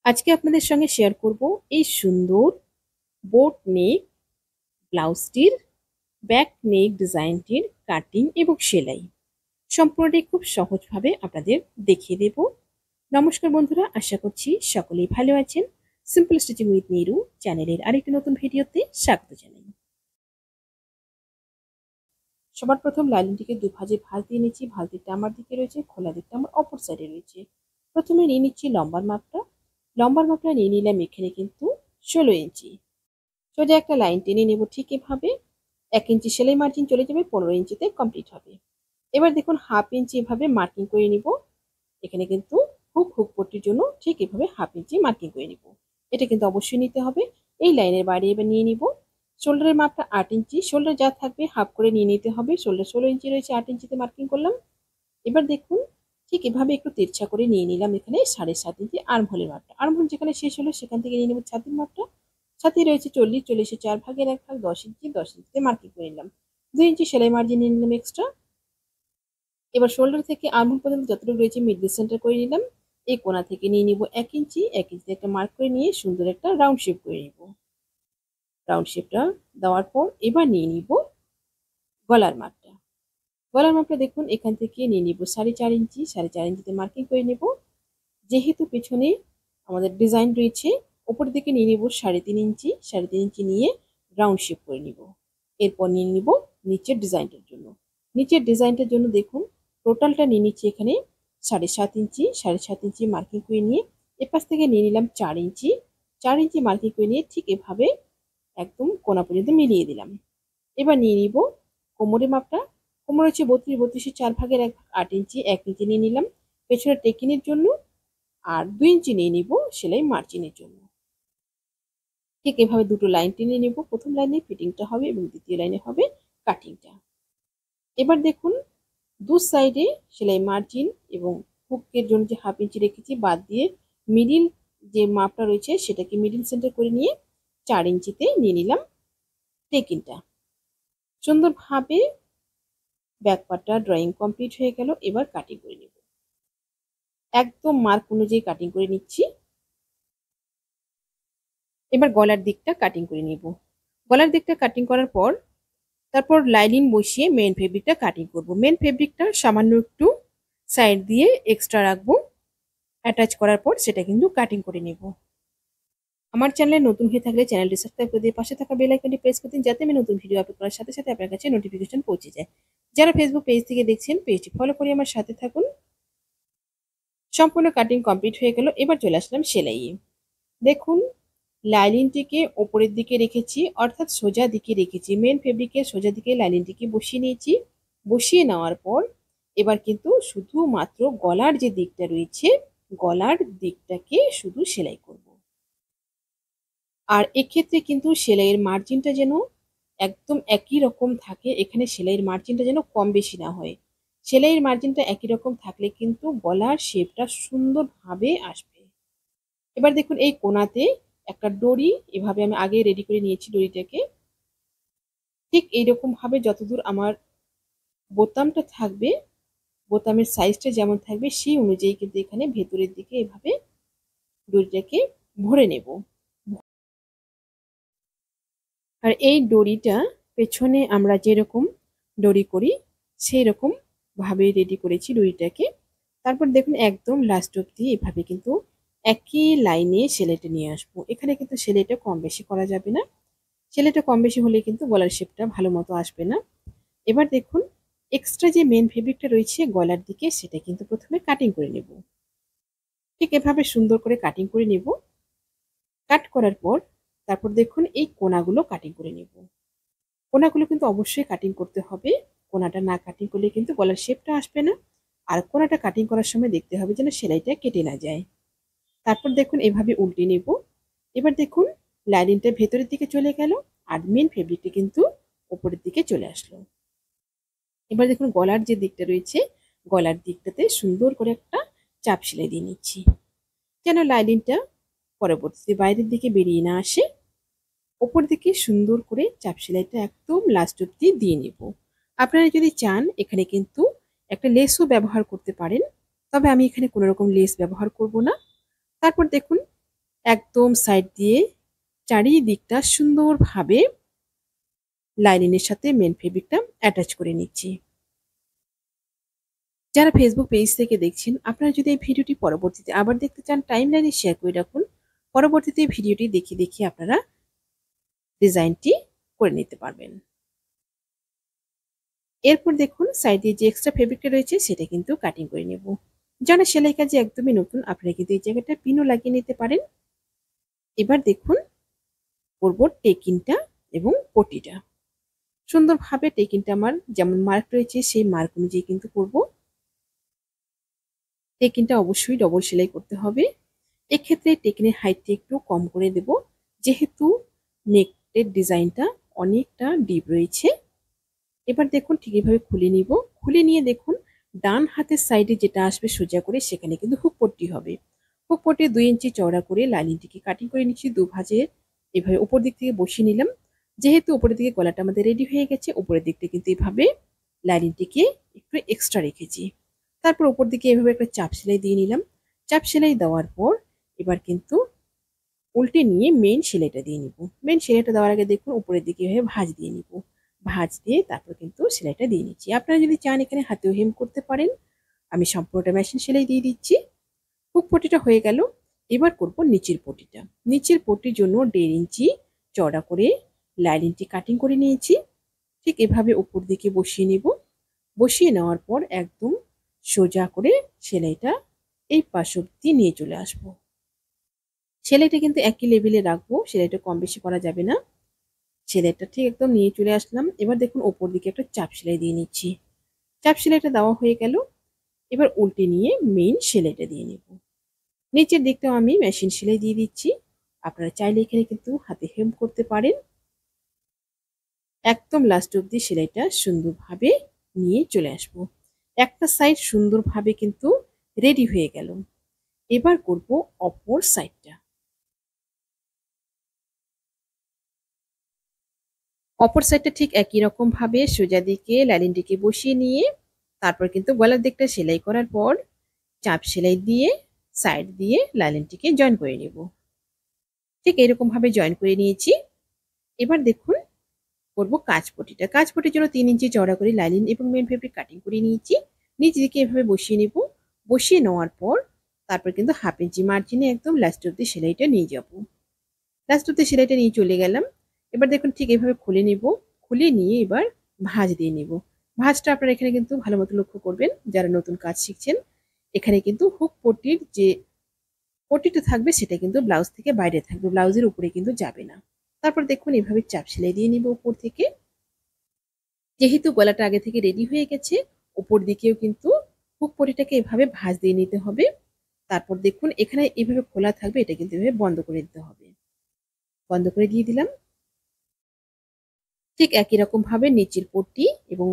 আজকে আপনাদের সঙ্গে শেয়ার করব এই সুন্দর বোট নেক ব্লাউজটির ব্যাক নেক ডিজাইনটির কাটিং এবং সেলাই সম্পূর্ণটি খুব সহজভাবে আপনাদের দেখিয়ে দেব। নমস্কার বন্ধুরা, আশা করছি সকলেই ভালো আছেন। সিম্পল স্টিচিং উইথ নিরু চ্যানেলের আরেকটি নতুন ভিডিওতে স্বাগত জানাই। সবার প্রথম লাইনিংটিকে দুভাজে ভাঁজ দিয়ে নিচ্ছি। ভাঁজ দিকটা আমার দিকে রয়েছে, খোলা দিকটা আমার অপর সাইডে রয়েছে। প্রথমে নিয়ে নিচ্ছি লম্বার মাপটা। লম্বার মাপটা নিয়ে নিলাম এখানে কিন্তু 16 ইঞ্চি। সোজা একটা লাইন টেনে নেব ঠিক এভাবে। 1 ইঞ্চি সেলাই মার্জিন চলে যাবে, 15 ইঞ্চিতে কমপ্লিট হবে। এবার দেখুন হাফ ইঞ্চি এভাবে মার্কিং করে নিব। এখানে কিন্তু হুক পট্টির জন্য ঠিক এভাবে হাফ ইঞ্চি মার্কিং করে নিব। এটা কিন্তু অবশ্যই নিতে হবে। এই লাইনের বাইরে এবার নিয়ে নিব শোল্ডারের মাপটা 8 ইঞ্চি। শোল্ডার যা থাকবে হাফ করে নিয়ে নিতে হবে। শোল্ডার 16 ইঞ্চি রয়েছে, 8 ইঞ্চিতে মার্কিং করলাম। এবার দেখুন ঠিক এভাবে একটু তিরছা করে নিয়ে নিলাম এখানে 7.5 ইঞ্চি আর্মহোলের মাপটা। আর্মহোল যেখানে শেষ হলো সেখান থেকে নিয়ে নেব ছাতির মাপটা। ছাতি রয়েছে 40, 40-এর 4 ভাগের 1 ভাগ 10 ইঞ্চি, 10 ইঞ্চিতে মার্কিং করে নিলাম। 2 ইঞ্চি সেলাই মার্জিন নিয়ে নিলাম এক্সট্রা। এবার শোল্ডার থেকে আর্মহোল পর্যন্ত যতটুকু রয়েছে মিডল সেন্টার করে নিলাম। এই কোণা থেকে নিয়ে নিব 1 ইঞ্চি, 1 ইঞ্চিতে একটা মার্ক করে নিয়ে সুন্দর একটা রাউন্ড শেপ করে নিব। রাউন্ড শেপটা দেওয়ার পর এবার নিয়ে নিব গলার মাপটা। গলার মাপটা দেখুন এখান থেকে নিয়ে নিব 4.5 ইঞ্চি, 4.5 ইঞ্চিতে মার্কিং করে নেব। যেহেতু পেছনে আমাদের ডিজাইন রয়েছে, উপরের দিকে নিয়ে নিব 3.5 ইঞ্চি, 3.5 ইঞ্চি নিয়ে রাউন্ড শেপ করে নিব। এরপর নিয়ে নিব নিচের ডিজাইনটার জন্য। নিচের ডিজাইনটার জন্য দেখুন টোটালটা নিয়ে নিচ্ছি এখানে 7.5 ইঞ্চি, 7.5 ইঞ্চি মার্কিং করে নিয়ে এপাশ থেকে নিয়ে নিলাম 4 ইঞ্চি, 4 ইঞ্চি মার্কিং করে নিয়ে ঠিক এভাবে একদম কোণা পর্যন্ত মিলিয়ে দিলাম। এবার নিয়ে নিব কোমরের মাপটা। কোমর হচ্ছে 32, 32-এর 4 ভাগের 1 ভাগ 8 ইঞ্চি, 1 ইঞ্চি নিয়ে নিলাম পেছনের টেকিনের জন্য। আর 2 ইঞ্চি নিয়ে নিব সেলাই মার্জিনের জন্য। ঠিক এভাবে দুটো লাইন টেনে নেব। প্রথম লাইনে ফিটিংটা হবে এবং দ্বিতীয় লাইনে হবে কাটিংটা। এবার দেখুন দু সাইডে সেলাই মার্জিন এবং হুকের জন্য যে হাফ ইঞ্চি রেখেছি বাদ দিয়ে মিডিল যে মাপটা রয়েছে সেটাকে মিডিল সেন্টার করে নিয়ে 4 ইঞ্চিতে নিয়ে নিলাম টেকিনটা। সুন্দরভাবে ব্যাক পার্টটা ড্রয়িং কমপ্লিট হয়ে গেল। এবার কাটিং করে নেব। একদম মার্ক অনুযায়ী কাটিং করে নিচ্ছি। এবার গলার দিকটা কাটিং করে নিব। গলার দিকটা কাটিং করার পর তারপর লাইনিং বসিয়ে মেন ফেব্রিকটা কাটিং করব। মেন ফেব্রিকটা সামান্য একটু সাইড দিয়ে এক্সট্রা রাখবো। অ্যাটাচ করার পর সেটা কিন্তু কাটিং করে নেব। আমার চ্যানেলে নতুন হয়ে থাকলে চ্যানেলটি সাবস্ক্রাইব করে দিয়ে পাশে থাকা বেল আইকনটি প্রেস করে দিন যাতে আমি নতুন ভিডিও আপলোড করার সাথে সাথে আপনার কাছে নোটিফিকেশন পৌঁছে যায়। যারা ফেসবুক পেজ থেকে দেখছেন পেজটি ফলো করে আমার সাথে থাকুন। সম্পূর্ণ কাটিং কমপ্লিট হয়ে গেল। এবার চলে আসলাম সেলাইয়ে। দেখুন লাইনিংটিকে ওপরের দিকে রেখেছি, অর্থাৎ সোজা দিকে রেখেছি। মেন ফেব্রিকের সোজা দিকে লাইনিংটিকে বসিয়ে নিয়েছি। বসিয়ে নেওয়ার পর এবার কিন্তু শুধুমাত্র গলার যে দিকটা রয়েছে গলার দিকটাকে শুধু সেলাই করব। আর এক্ষেত্রে কিন্তু সেলাইয়ের মার্জিনটা যেন একদম একই রকম থাকে। এখানে সেলাইয়ের মার্জিনটা যেন কম বেশি না হয়। সেলাইয়ের মার্জিনটা একই রকম থাকলে কিন্তু গলার শেপটা সুন্দরভাবে আসবে। এবার দেখুন এই কোণাতে একটা ডরি এভাবে আমি আগে রেডি করে নিয়েছি। ডরিটাকে ঠিক এইরকম ভাবে যতদূর আমার বোতামটা থাকবে, বোতামের সাইজটা যেমন থাকবে সেই অনুযায়ী কিন্তু এখানে ভেতরের দিকে এভাবে ডরিটাকে ভরে নেব। আর এই ডরিটা পেছনে আমরা যেরকম ডরি করি সেই রকম ভাবে রেডি করেছি ডরিটাকে। তারপর দেখুন একদম লাস্ট অব্দি এভাবে কিন্তু একই লাইনে সেলাইটা নিয়ে আসবো। এখানে কিন্তু সেলাইটা কম বেশি করা যাবে না। সেলাইটা কম বেশি হলে কিন্তু গলার শেপটা ভালো মতো আসবে না। এবার দেখুন এক্সট্রা যে মেন ফেব্রিকটা রয়েছে গলার দিকে সেটা কিন্তু প্রথমে কাটিং করে নেব। ঠিক এভাবে সুন্দর করে কাটিং করে নেব। কাট করার পর তারপর দেখুন এই কোণাগুলো কাটিং করে নেব। কোণাগুলো কিন্তু অবশ্যই কাটিং করতে হবে। কোণাটা না কাটিং করলে কিন্তু গলার শেপটা আসবে না। আর কোণাটা কাটিং করার সময় দেখতে হবে যেন সেলাইটা কেটে না যায়। তারপর দেখুন এভাবে উল্টে নেব। এবার দেখুন লাইনিংটা ভেতরের দিকে চলে গেল আর মেন ফেব্রিকটা কিন্তু উপরের দিকে চলে আসলো। এবার দেখুন গলার যে দিকটা রয়েছে গলার দিকটাতে সুন্দর করে একটা চাপ সেলাই দিয়ে নিচ্ছি যেন লাইনিংটা পরবর্তীতে বাইরের দিকে বেরিয়ে না আসে। ওপর দিকে সুন্দর করে চাপ সেলাইটা একদম লাস্ট অব্দি দিয়ে নেব। আপনারা যদি চান এখানে কিন্তু একটা লেসও ব্যবহার করতে পারেন, তবে আমি এখানে কোনো রকম লেস ব্যবহার করব না। তারপর দেখুন একদম সাইড দিয়ে চারিদিকটা সুন্দরভাবে লাইনিংয়ের সাথে মেন ফেব্রিকটা অ্যাটাচ করে নিচ্ছি। যারা ফেসবুক পেজ থেকে দেখছেন, আপনারা যদি এই ভিডিওটি পরবর্তীতে আবার দেখতে চান, টাইমলাইনে শেয়ার করে রাখুন। পরবর্তীতে ভিডিওটি দেখিয়ে আপনারা ডিজাইনটি করে নিতে পারবেন। এরপর দেখুন সাইডে যে এক্সট্রা ফেব্রিকটা রয়েছে সেটা কিন্তু কাটিং করে নেব। যারা সেলাই কাজে একদমই নতুন, আপনারা কিন্তু এই জায়গাটা পিনও লাগিয়ে নিতে পারেন। এবার দেখুন করব টেকিনটা এবং পটিটা। সুন্দরভাবে টেকিনটা আমার যেমন মার্ক রয়েছে সেই মার্ক অনুযায়ী কিন্তু করব। টেকিনটা অবশ্যই ডবল সেলাই করতে হবে। এক্ষেত্রে টেকিনের হাইটটা একটু কম করে দেব, যেহেতু নেকের ডিজাইনটা অনেকটা ডিপ রয়েছে। এবার দেখুন ঠিক এভাবে খুলে নিব। খুলে নিয়ে দেখুন ডান হাতের সাইডে যেটা আসবে সোজা করে সেখানে কিন্তু হুক পট্টি হবে। হুক পট্টি 2 ইঞ্চি চওড়া করে লাইনিংটিকে কাটিং করে নিচ্ছি দুভাজে। এভাবে উপর দিক থেকে বসিয়ে নিলাম। যেহেতু উপরের দিকে গলাটা আমাদের রেডি হয়ে গেছে, উপরের দিকটা কিন্তু এভাবে লাইনিংটিকে একটু এক্সট্রা রেখেছি। তারপর উপর দিকে এভাবে একটা চাপ সেলাই দিয়ে নিলাম। চাপ সেলাই দেওয়ার পর এবার কিন্তু উল্টে নিয়ে মেইন সেলাইটা দিয়ে নিব। মেইন সেলাইটা দেওয়ার আগে দেখুন উপরের দিকে এভাবে ভাঁজ দিয়ে নিব। ভাঁজ দিয়ে তারপর কিন্তু সেলাইটা দিয়ে নিচ্ছি। আপনারা যদি চান এখানে হাতেও হেম করতে পারেন। আমি সম্পূর্ণটা মেশিন সেলাই দিয়ে দিচ্ছি। হুক পটিটা হয়ে গেল। এবার করব নিচের পটিটা। নিচের পটির জন্য 1.5 ইঞ্চি চওড়া করে লাইনিংটি কাটিং করে নিয়েছি। ঠিক এভাবে উপর দিকে বসিয়ে নিব। বসিয়ে নেওয়ার পর একদম সোজা করে সেলাইটা এই পাশ অব্দি নিয়ে চলে আসবো। সেলাইটা কিন্তু একই লেভেলে রাখবো, সেলাইটা কম বেশি করা যাবে না। সেলাইটা ঠিক একদম নিয়ে চলে আসলাম। এবার দেখুন ওপর দিকে একটা চাপ সেলাই দিয়ে নিচ্ছি। চাপ সেলাইটা দেওয়া হয়ে গেল। এবার উল্টে নিয়ে মেইন সেলাইটা দিয়ে নেব। নিচের দিকটাও আমি মেশিন সেলাই দিয়ে দিচ্ছি। আপনারা চাইলে এখানে কিন্তু হাতে হেম করতে পারেন। একদম লাস্ট অব্দি সেলাইটা সুন্দরভাবে নিয়ে চলে আসব। একটা সাইড সুন্দরভাবে কিন্তু রেডি হয়ে গেল। এবার করব অপর সাইডটা। অপর সাইডটা ঠিক একই রকম ভাবে সোজা দিকে লাইনিংটিকে বসিয়ে নিয়ে তারপর কিন্তু গলার দিকটা সেলাই করার পর চাপ সেলাই দিয়ে সাইড দিয়ে লাইনিংটিকে জয়েন করে নেব। ঠিক এরকম ভাবে জয়েন করে নিয়েছি। এবার দেখুন করব কাঁচপটিটা। কাঁচপটির জন্য 3 ইঞ্চি চওড়া করে লাইনিং এবং মেন ফেব্রিক কাটিং করে নিয়েছি। নিচ দিকে এভাবে বসিয়ে নেব। বসিয়ে নেওয়ার পর তারপর কিন্তু 1/2 ইঞ্চি মার্জিনে একদম লাস্ট অব্দি সেলাইটা নিয়ে যাব। লাস্ট অব্দি সেলাইটা নিয়ে চলে গেলাম। এবার দেখুন ঠিক এভাবে খুলে নিব। খুলে নিয়ে এবার ভাঁজ দিয়ে নিব। ভাঁজটা আপনারা এখানে কিন্তু ভালো মতো লক্ষ্য করবেন যারা নতুন কাজ শিখছেন। এখানে কিন্তু হুক পট্টির যে পট্টিটা থাকবে সেটা কিন্তু ব্লাউজ থেকে বাইরে থাকবে, ব্লাউজের উপরে কিন্তু যাবে না। তারপর দেখুন এভাবে চাপ সেলাই দিয়ে নিব উপর থেকে। যেহেতু গলাটা আগে থেকে রেডি হয়ে গেছে, উপর দিকেও কিন্তু হুক পট্টিটাকে এভাবে ভাঁজ দিয়ে নিতে হবে। তারপর দেখুন এখানে এভাবে খোলা থাকবে, এটা কিন্তু এভাবে বন্ধ করে দিতে হবে। বন্ধ করে দিয়ে দিলাম। ঠিক একই রকম ভাবে নিচের পট্টি এবং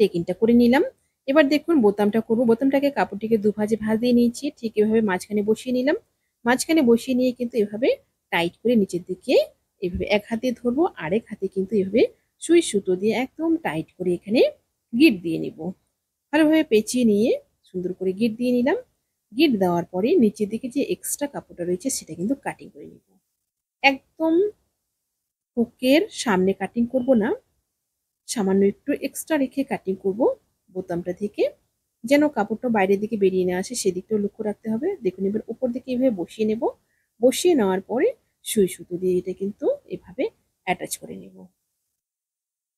টেকিংটা করে নিলাম। এবার দেখুন বোতামটা করব। বোতামটাকে কাপড়টিকে দুভাজে ভাঁজ দিয়ে নিয়েছি। ঠিক এভাবে মাঝখানে বসিয়ে নিলাম। মাঝখানে বসিয়ে নিয়ে কিন্তু এভাবে টাইট করে নিচের দিকে এভাবে এক হাতে ধরবো, আরেক হাতে কিন্তু এভাবে সুই সুতো দিয়ে একদম টাইট করে এখানে গিঁট দিয়ে নিব। ভালোভাবে পেঁচিয়ে নিয়ে সুন্দর করে গিঁট দিয়ে নিলাম। গিঁট দেওয়ার পরে নিচের দিকে যে এক্সট্রা কাপড়টা রয়েছে সেটা কিন্তু কাটিং করে নিব। একদম হুকের সামনে কাটিং করব না, সামান্য একটু এক্সট্রা রেখে কাটিং করব বোতামটা থেকে, যেন কাপড়টা বাইরের দিকে বেরিয়ে না আসে সেদিকটাও লক্ষ্য রাখতে হবে। দেখুন এবার উপর দিকে এভাবে বসিয়ে নেব। বসিয়ে নেওয়ার পরে সুই সুতো দিয়ে এটা কিন্তু এভাবে অ্যাটাচ করে নেব।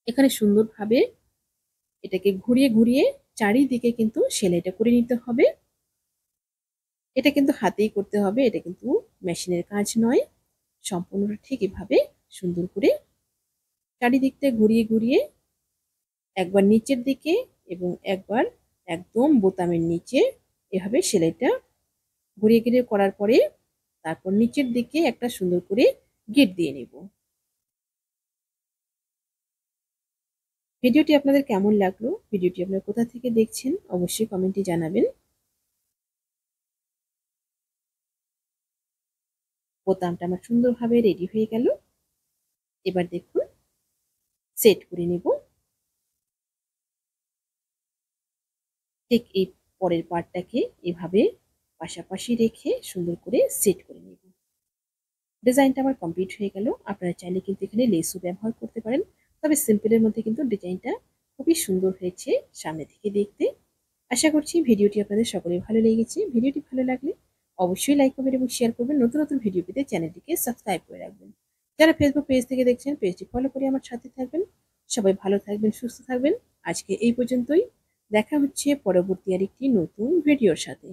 এখানে সুন্দরভাবে এটাকে ঘুরিয়ে ঘুরিয়ে চারিদিকে কিন্তু সেলাইটা করে নিতে হবে। এটা কিন্তু হাতেই করতে হবে, এটা কিন্তু মেশিনের কাজ নয়। সম্পূর্ণটা ঠিক এভাবে সুন্দর করে চারিদিকটা ঘুরিয়ে ঘুরিয়ে একবার নিচের দিকে এবং একবার একদম বোতামের নিচে এভাবে সেলাইটা ঘুরিয়ে ঘুরিয়ে করার পরে তারপর নিচের দিকে একটা সুন্দর করে গিঁট দিয়ে নেব। ভিডিওটি আপনাদের কেমন লাগলো, ভিডিওটি আপনারা কোথা থেকে দেখছেন অবশ্যই কমেন্টে জানাবেন। বোতামটা আমার সুন্দরভাবে রেডি হয়ে গেল। এবার দেখুন সেট করে নেব। ঠিক এই পরের পার্টটাকে এভাবে পাশাপাশি রেখে সুন্দর করে সেট করে নেব। ডিজাইনটা আমার কমপ্লিট হয়ে গেল। আপনারা চাইলে কিন্তু এখানে লেসও ব্যবহার করতে পারেন। তবে সিম্পলের মধ্যে কিন্তু ডিজাইনটা খুবই সুন্দর হয়েছে সামনে থেকে দেখতে। আশা করছি ভিডিওটি আপনাদের সকলের ভালো লেগেছে। ভিডিওটি ভালো লাগলে অবশ্যই লাইক করবেন এবং শেয়ার করবেন। নতুন নতুন ভিডিও পেতে চ্যানেলটিকে সাবস্ক্রাইব করে রাখবেন। যারা ফেসবুক পেজ থেকে দেখছেন পেজটি ফলো করে আমার সাথে থাকবেন। সবাই ভালো থাকবেন, সুস্থ থাকবেন। আজকে এই পর্যন্তই। দেখা হচ্ছে পরবর্তী আরেকটি নতুন ভিডিওর সাথে।